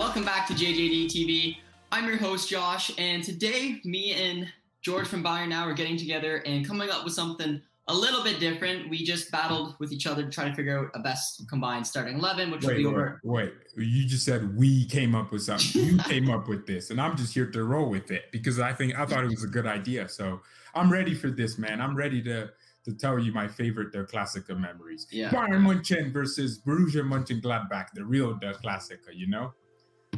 Welcome back to JJD TV. I'm your host, Josh, and today me and George from BayernNow are getting together and coming up with something a little bit different. We just battled with each other to try to figure out a best combined starting 11, which will be over. Wait, you just said we came up with something. You came up with this, and I'm just here to roll with it because I thought it was a good idea. So I'm ready for this, man. I'm ready to tell you my favorite Der Klassiker memories. Yeah. Bayern München versus Borussia Mönchengladbach, the real Der Klassiker, you know?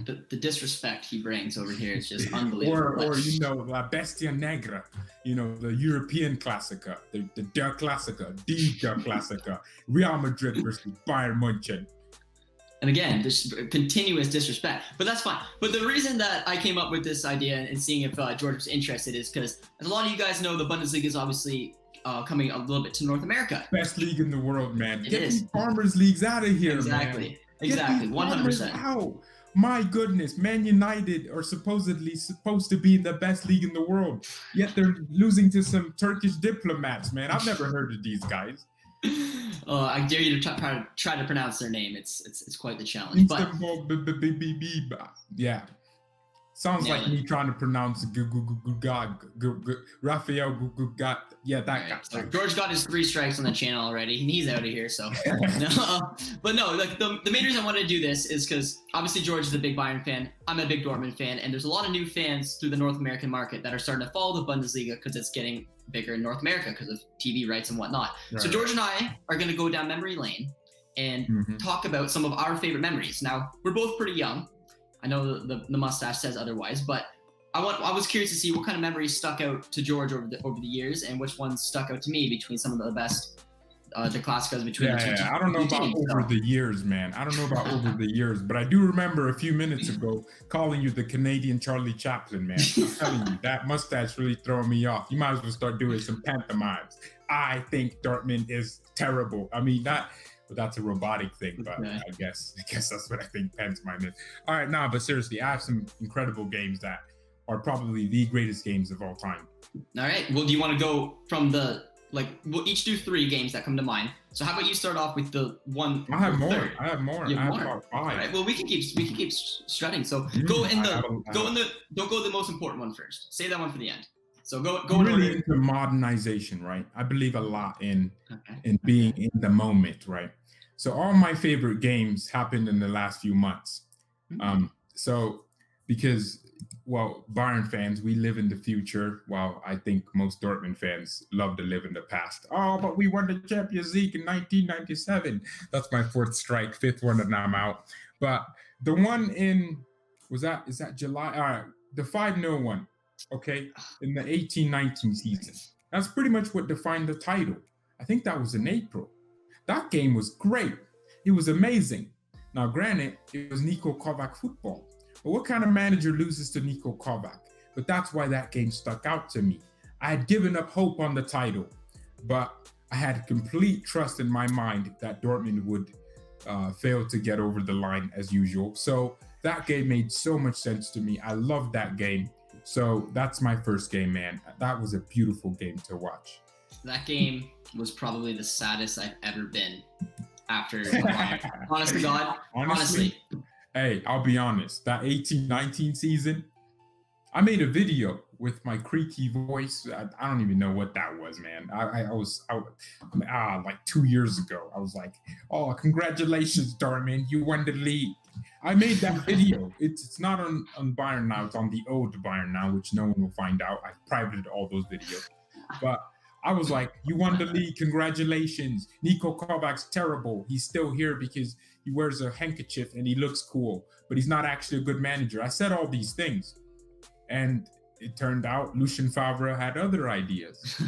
The disrespect he brings over here is just unbelievable. or La Bestia Negra, the European Klassiker, the Der Klassiker, the Der Klassiker, Real Madrid versus Bayern München. And again, this continuous disrespect, but that's fine. But the reason that I came up with this idea and seeing if George was interested is because, as a lot of you guys know, the Bundesliga is obviously coming a little bit to North America. Best league in the world, man. Get these farmers leagues out of here, Exactly. man. Exactly. 100%. How? My goodness, Man United are supposedly supposed to be the best league in the world, yet they're losing to some Turkish diplomats, man. I've never heard of these guys. I dare you to try to pronounce their name. It's quite the challenge. But yeah. Sounds like me trying to pronounce Raphael Gugat. Yeah, that guy. So George got his 3 strikes on the channel already. He's out of here. So, but no. Like the main reason I wanted to do this is because obviously George is a big Bayern fan. I'm a big Dortmund fan, and there's a lot of new fans through the North American market that are starting to follow the Bundesliga because it's getting bigger in North America because of TV rights and whatnot. Right. So George and I are going to go down memory lane and talk about some of our favorite memories. Now we're both pretty young. I know the mustache says otherwise, but I was curious to see what kind of memories stuck out to George over the years, and which ones stuck out to me between some of the best the Klassikers between the two. I don't know about over the years, man. I don't know about over the years, but I do remember a few minutes ago calling you the Canadian Charlie Chaplin, man. I'm telling you, that mustache really throwing me off. You might as well start doing some pantomimes. I think Dortmund is terrible. I mean, but that's a robotic thing, but okay. I guess that's what I think pantomime is. All right, but seriously, I have some incredible games that are probably the greatest games of all time. All right. Well, do you want to go from we'll each do 3 games that come to mind. So how about you start off with the one? I have more. I have about 5. All right. Well, we can keep strutting. So don't go the most important one first. Save that one for the end. So go really into modernization, right? I believe a lot in being in the moment, right? So all my favorite games happened in the last few months. So because, Bayern fans, we live in the future, while I think most Dortmund fans love to live in the past. Oh, but we won the Champions League in 1997. That's my 4th strike, 5th one, and I'm out. But the one is that July? All right, the 5-0 one, okay, in the 18-19 season. That's pretty much what defined the title. I think that was in April. That game was great. It was amazing. Now, granted, it was Niko Kovac football. But what kind of manager loses to Niko Kovac? But that's why that game stuck out to me. I had given up hope on the title, but I had complete trust in my mind that Dortmund would fail to get over the line as usual. So that game made so much sense to me. I loved that game. So that's my first game, man. That was a beautiful game to watch. That game was probably the saddest I've ever been after. Honest to God. Honestly. Hey, I'll be honest. That 18-19 season, I made a video with my creaky voice. I don't even know what that was, man. I was like 2 years ago. I was like, "Oh, congratulations, Dortmund, you won the league." I made that video. It's not on BayernNow. It's on the old BayernNow, which no one will find out. I privated all those videos, but I was like, "You won the league, congratulations." Niko Kovac's terrible. He's still here because he wears a handkerchief and he looks cool, but he's not actually a good manager. I said all these things, and it turned out Lucien Favre had other ideas.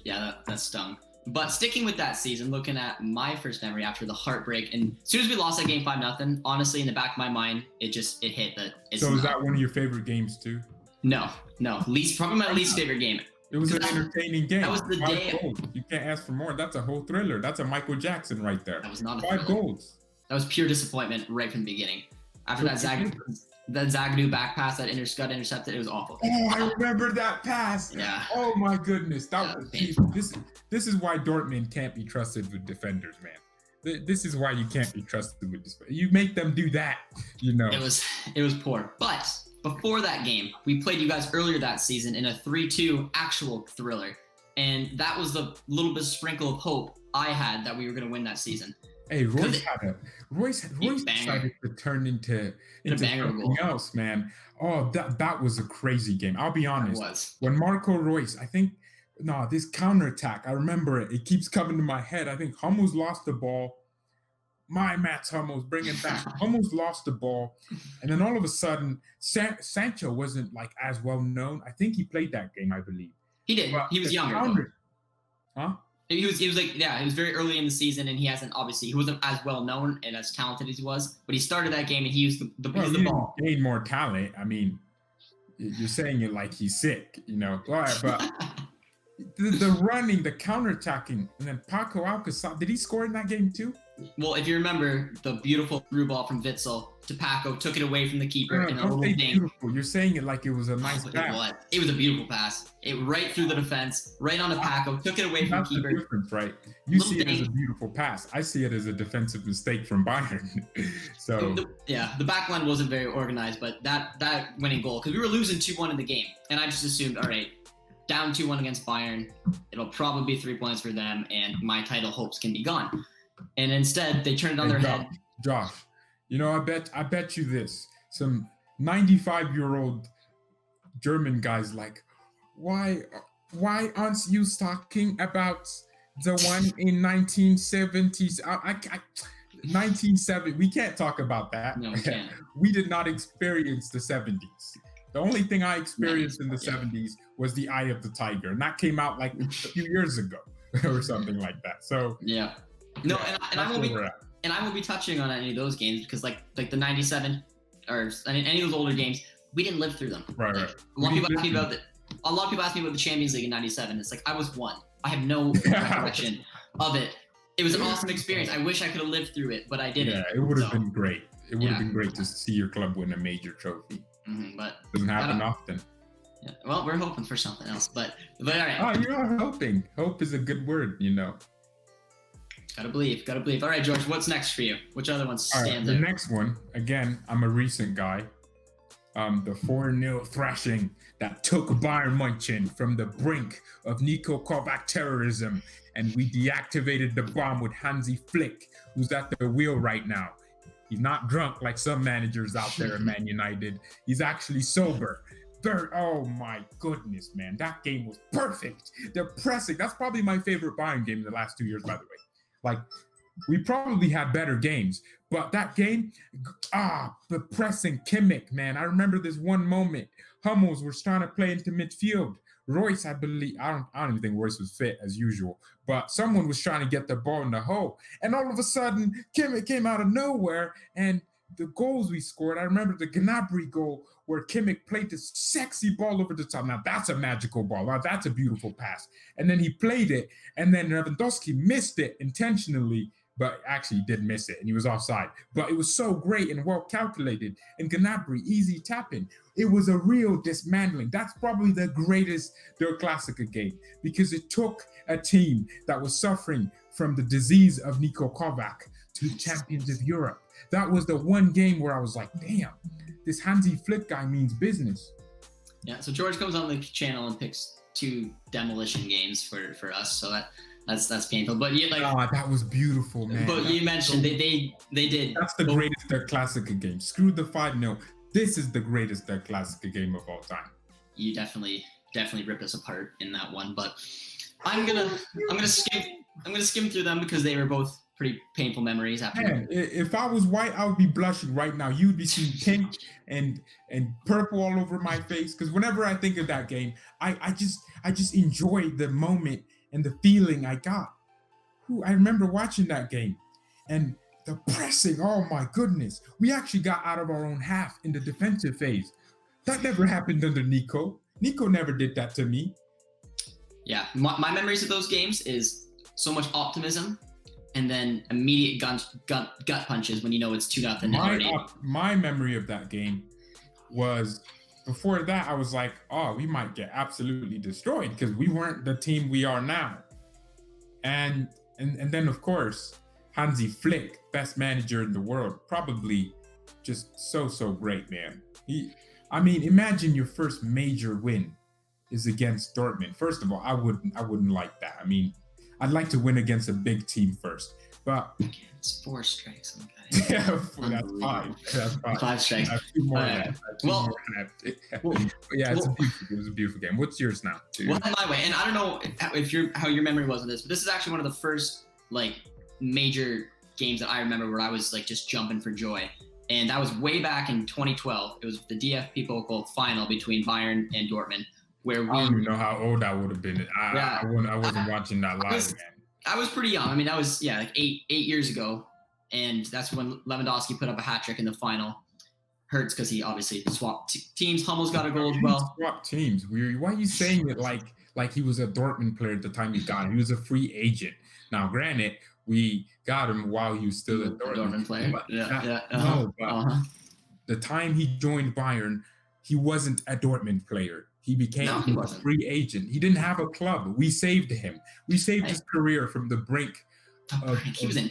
Yeah, that stung. But sticking with that season, looking at my first memory after the heartbreak, and as soon as we lost that game 5-0, honestly, in the back of my mind, it hit that. So is that one of your favorite games too? No. Probably my least favorite game. It was an entertaining game. That was the 5 day. goals. You can't ask for more. That's a whole thriller. That's a Michael Jackson right there. That was not a 5 thriller. goals. That was pure disappointment right from the beginning. After that Zagadou back pass that got intercepted, it was awful. Oh, I remember that pass. Yeah. Oh my goodness. This is why Dortmund can't be trusted with defenders, man. This is why you can't be trusted with this. You make them do that, you know. It was poor. But before that game, we played you guys earlier that season in a 3-2 actual thriller. And that was the little bit of sprinkle of hope I had that we were going to win that season. Hey, Royce decided to turn into something else, man. Oh, that was a crazy game. I'll be honest. It was. When Marco Royce, this counterattack, I remember it. It keeps coming to my head. I think Hummels lost the ball. My Mats Hummels, bring it back. Hummels lost the ball. And then all of a sudden, Sancho wasn't like as well known. I think he played that game, I believe. He did. He was younger. Huh? He was very early in the season, and he wasn't as well known and as talented as he was, but he started that game and he used the ball. He gained more talent. I mean, you're saying it like he's sick, you know. All right, but the running, the counterattacking, and then Paco Alcácer, did he score in that game too? Well, if you remember, the beautiful through ball from Witsel to Paco took it away from the keeper in a little dink. Beautiful. You're saying it like it was a nice pass. It was a beautiful pass. It right through the defense, right on the Paco, took it away from the keeper. That's the difference, right? You see it as a beautiful pass. I see it as a defensive mistake from Bayern. So the back line wasn't very organized, but that winning goal, because we were losing 2-1 in the game, and I just assumed, all right, down 2-1 against Bayern, it'll probably be 3 points for them, and my title hopes can be gone. And instead, they turned it on their head. Josh, you know, I bet you this. Some 95-year-old German guys like, why aren't you talking about the one in 1970s? 1970. We can't talk about that. No, we can't. We did not experience the 70s. The only thing I experienced in the 70s was the Eye of the Tiger, and that came out like a few years ago or something like that. So yeah. No, and I will be touching on any of those games because like the 97 or any of those older games, we didn't live through them. Right. A lot of people ask me about the Champions League in 97. It's like I was one. I have no recollection of it. It was an awesome experience. I wish I could have lived through it, but I didn't. Yeah, it would have been great. It would have been great to see your club win a major trophy. But it doesn't happen often. Yeah. Well, we're hoping for something else, but all right. Oh, you are hoping. Hope is a good word, you know. Gotta believe. All right, George, what's next for you? Which other one stands out? The next one, again, I'm a recent guy. The 4-0 thrashing that took Bayern München from the brink of Niko Kovac terrorism, and we deactivated the bomb with Hansi Flick, who's at the wheel right now. He's not drunk like some managers out there at Man United. He's actually sober. Oh my goodness, man. That game was perfect. The pressing. That's probably my favorite Bayern game in the last 2 years, by the way. Like, we probably had better games, but that game, the pressing Kimmich, man. I remember this one moment. Hummels was trying to play into midfield. Royce, I believe, I don't even think Royce was fit as usual, but someone was trying to get the ball in the hole. And all of a sudden, Kimmich came out of nowhere, and the goals we scored, I remember the Gnabry goal where Kimmich played this sexy ball over the top. Now, that's a magical ball. Now, that's a beautiful pass. And then he played it, and then Lewandowski missed it intentionally, but actually did miss it, and he was offside. But it was so great and well calculated. And Gnabry, easy tapping. It was a real dismantling. That's probably the greatest Der Klassiker game because it took a team that was suffering from the disease of Niko Kovac to champions of Europe. That was the one game where I was like, damn, this Hansi Flick guy means business. Yeah, so George comes on the channel and picks 2 demolition games for us, so that's painful. But that was beautiful, man. But you mentioned they did. That's the greatest Der Klassiker game. Screw the 5-0. This is the greatest Der Klassiker game of all time. You definitely ripped us apart in that one, but I'm gonna skim through them because they were both pretty painful memories after. Man, if I was white, I would be blushing right now. You'd be seeing pink and purple all over my face. Because whenever I think of that game, I just enjoy the moment and the feeling I got. I remember watching that game and the pressing. Oh my goodness, we actually got out of our own half in the defensive phase. That never happened under Nico. Nico never did that to me. Yeah, my memories of those games is so much optimism. And then immediate gut punches when you know it's 2-0. My memory of that game was before that I was like, oh, we might get absolutely destroyed because we weren't the team we are now. And then of course Hansi Flick, best manager in the world, probably just so great, man. Imagine your first major win is against Dortmund. First of all, I wouldn't like that. I mean, I'd like to win against a big team first, but it's 4 strikes. Yeah, that's 5. That's 5. 5 strikes. I have 2 more left. Yeah, it was a beautiful game. What's yours now? Well, my way, and I don't know how your memory was of this, but this is actually one of the first like major games that I remember where I was like just jumping for joy. And that was way back in 2012. It was the DFB Pokal final between Bayern and Dortmund, where I don't even know how old I would have been. I wasn't watching that live, man. I was pretty young. I mean, that was like 8 years ago, and that's when Lewandowski put up a hat trick in the final. Hurts because he obviously swapped teams. Hummels got a goal as well. Swapped teams. Why are you saying it like he was a Dortmund player at the time he got him? He was a free agent. Now, granted, we got him while he was still a Dortmund player. But the time he joined Bayern, he wasn't a Dortmund player. He became a free agent. He didn't have a club. We saved him. We saved his career from the brink. He was in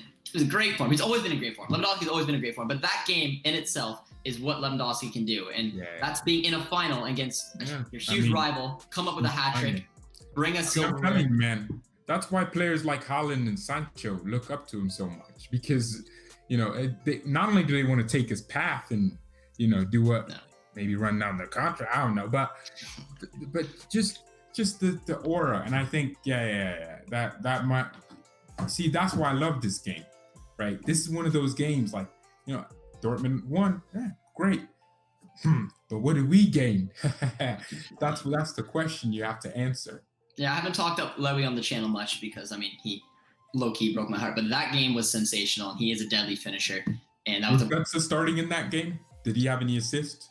great form. He's always been in great form. Lewandowski's always been in great form. But that game in itself is what Lewandowski can do. And that's being in a final against your huge rival, come up with a hat trick, bring us silver. I'm telling you, man. That's why players like Haaland and Sancho look up to him so much, because, not only do they want to take his path and, do what, maybe run down the contract, I don't know, but just the aura. And I think, that might, see, that's why I love this game, right? This is one of those games like, Dortmund won, great. But what did we gain? That's the question you have to answer. Yeah, I haven't talked up Lewy on the channel much because, I mean, he low-key broke my heart. But that game was sensational. He is a deadly finisher. And that was Götze starting in that game? Did he have any assists?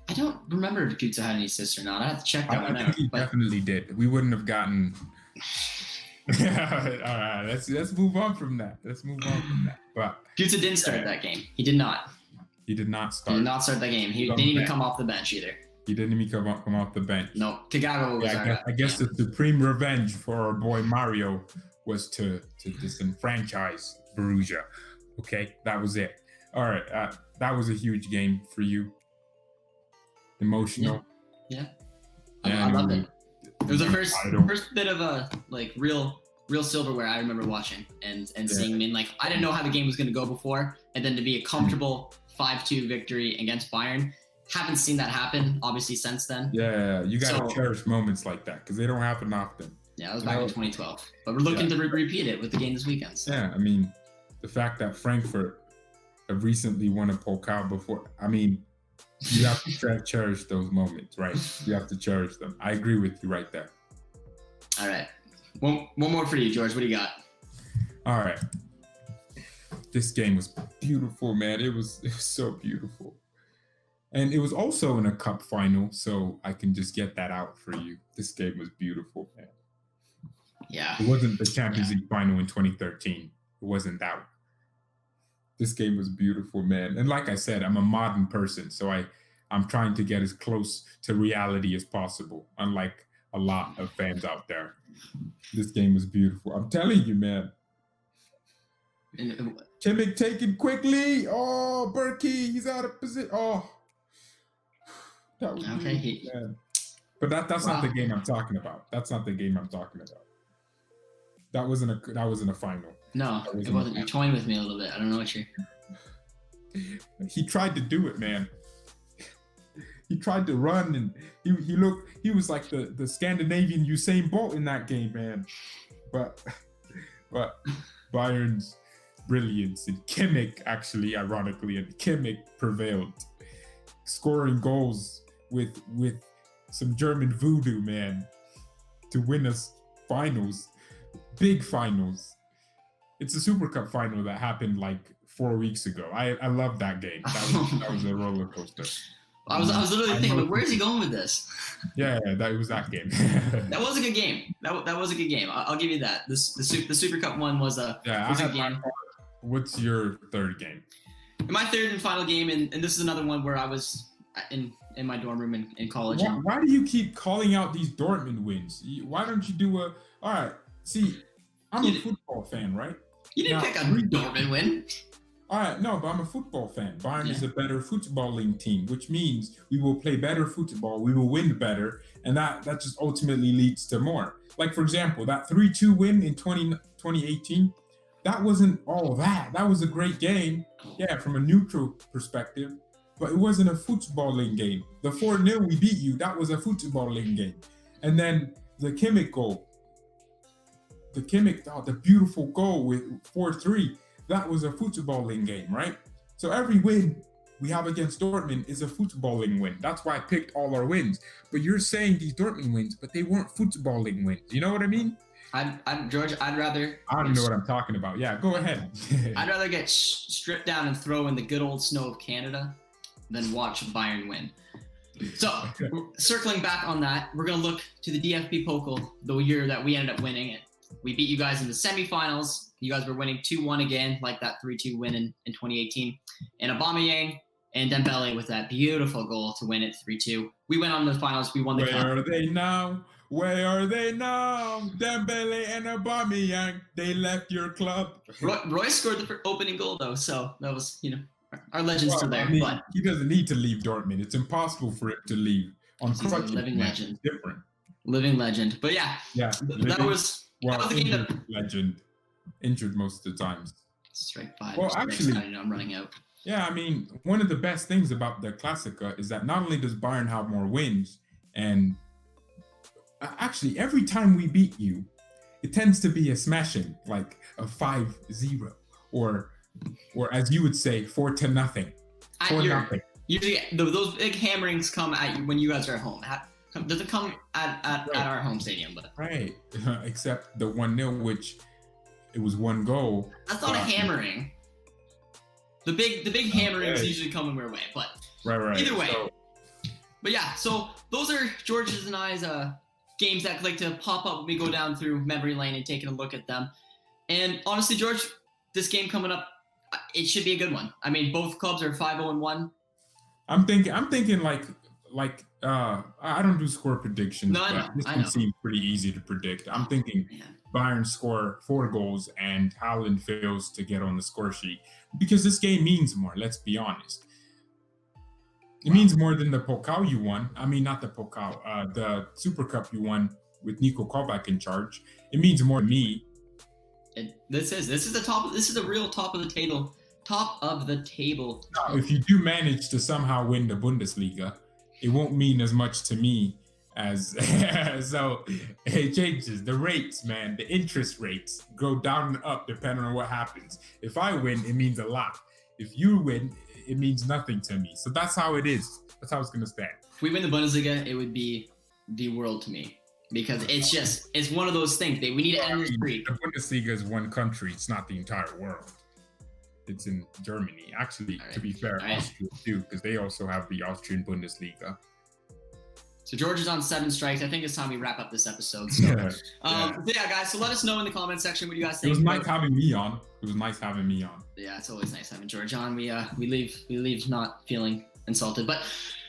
I don't remember if Götze had any assists or not. I have to check that one out. I think he definitely did. We wouldn't have gotten... All right, let's move on from that. But Götze didn't start that game. He did not. He did not start. He did not start that game. He didn't even come off the bench either. He didn't even come off the bench. No, Kagawa was I guess the supreme revenge for our boy Mario was to disenfranchise Borussia. Okay, that was it. All right, that was a huge game for you. Emotional. Yeah. I loved it. It was the first bit of a real silverware I remember watching and seeing. I I didn't know how the game was going to go before, and then to be a comfortable 5-2 victory against Bayern. Haven't seen that happen, obviously, since then. Yeah, you got to cherish moments like that because they don't happen often. Yeah, that was back in 2012. But we're looking to repeat it with the game this weekend. So. Yeah, I mean, the fact that Frankfurt have recently won a Pokal before, I mean, you have to cherish those moments, right? You have to cherish them. I agree with you right there. All right. One more for you, George. What do you got? All right. This game was beautiful, man. It was so beautiful. And it was also in a cup final, so I can just get that out for you. This game was beautiful, man. Yeah. It wasn't the Champions League final in 2013. It wasn't that one. This game was beautiful, man. And like I said, I'm a modern person, so I'm trying to get as close to reality as possible, unlike a lot of fans out there. This game was beautiful. I'm telling you, man. Kimmich taken quickly. Oh, Berkey, he's out of position. Oh. That was man. But that's not the game I'm talking about. That's not the game I'm talking about. That wasn't a final. No, it wasn't. You're toying with me a little bit. I don't know what you're. He tried to do it, man. He tried to run, and he was like the Scandinavian Usain Bolt in that game, man. But Bayern's brilliance and Kimmich, actually, ironically, and Kimmich prevailed, scoring goals with some German voodoo, man, to win us finals, big finals. It's a Super Cup final that happened like 4 weeks ago. I love that game. That was a roller coaster. I was literally thinking, but where is he going with this? Yeah, that was that game. That was a good game. That was a good game. I'll give you that. The Super Cup one was a good game. What's your third game? My third and final game, and this is another one where I was in my dorm room in college. Why do you keep calling out these Dortmund wins? Why don't you do all right, see, I'm a football fan, right? You didn't pick a Dortmund win. All right, no, but I'm a football fan. Bayern is a better footballing team, which means we will play better football, we will win better, and that just ultimately leads to more. Like, for example, that 3-2 win in 2018, that wasn't all that. That was a great game, yeah, from a neutral perspective, but it wasn't a footballing game. The 4-0 we beat you, that was a footballing game. And then the Kimmich goal, the beautiful goal with 4-3, that was a footballing game, right? So every win we have against Dortmund is a footballing win. That's why I picked all our wins. But you're saying these Dortmund wins, but they weren't footballing wins. You know what I mean? George, I'd rather... I don't know what I'm talking about. Yeah, go ahead. I'd rather get stripped down and throw in the good old snow of Canada than watch Bayern win. So, circling back on that, we're going to look to the DFB Pokal, the year that we ended up winning it. We beat you guys in the semifinals. You guys were winning 2-1 again, like that 3-2 win in 2018. And Aubameyang and Dembele with that beautiful goal to win it 3-2. We went on to the finals. We won the cup. Where are they now? Where are they now? Dembele and Aubameyang, they left your club. Roy scored the opening goal, though, so that was, our legend's still there. But he doesn't need to leave Dortmund. It's impossible for him to leave on crutches. Living legend. Different. Living legend. But yeah, that was the game that... legend. Injured most of the times. Strike 5. Well, actually, I'm running out. Yeah, I mean, one of the best things about the Klassiker is that not only does Bayern have more wins, and actually every time we beat you, it tends to be a smashing, like a 5-0, or as you would say, 4-0. 4-0. Usually, those big hammerings come at you when you guys are at home. Does it come at our home stadium? But right, except the 1-0, which it was one goal. That's not a hammering. The big hammerings usually come when we're away, but right. Either way. But yeah, so those are George's and I's games that like to pop up when we go down through memory lane and taking a look at them. And honestly, George, this game coming up, it should be a good one. I mean, both clubs are 5-0-1. I'm thinking like I don't do score predictions. No, I know. This one seems pretty easy to predict. I'm thinking Bayern score 4 goals and Haaland fails to get on the score sheet because this game means more. Let's be honest. It means more than the Pokal you won. I mean, not the Pokal, the Super Cup you won with Nico Kovac in charge. It means more to me. This is the real top of the table. Top of the table. Now, if you do manage to somehow win the Bundesliga, it won't mean as much to me as so it changes. The rates, man, the interest rates go down and up depending on what happens. If I win, it means a lot. If you win, it means nothing to me. So that's how it is. That's how it's gonna stand. If we win the Bundesliga, it would be the world to me. Because it's one of those things. We need to end this streak. The Bundesliga is one country. It's not the entire world. It's in Germany. Actually, to be fair, Austria too, because they also have the Austrian Bundesliga. So George is on 7 strikes. I think it's time we wrap up this episode. So, yeah, guys. So let us know in the comment section what you guys think. It was nice having me on. Yeah, it's always nice having George on. We leave not feeling insulted. But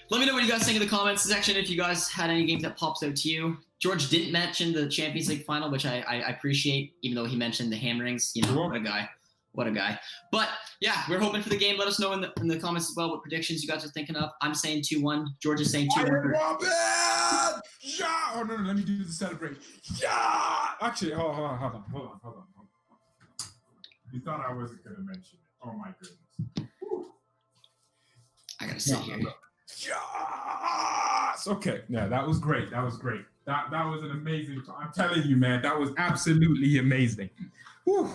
let me know what you guys think in the comments section. If you guys had any games that pops out to you. George didn't mention the Champions League final, which I appreciate, even though he mentioned the hammerings. What a guy. What a guy. But yeah, we're hoping for the game. Let us know in the comments as well what predictions you guys are thinking of. I'm saying 2-1. George is saying 2-1. Yeah! Oh, no, let me do the celebration. Yeah! Actually, hold on. You thought I wasn't going to mention it. Oh, my goodness. Whew. I got to sit here. Yes! Okay. Yeah, that was great. That was an amazing. I'm telling you, man, that was absolutely amazing. Whew.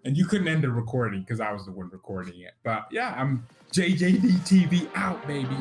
And you couldn't end the recording because I was the one recording it. But yeah, I'm JJD TV out, baby.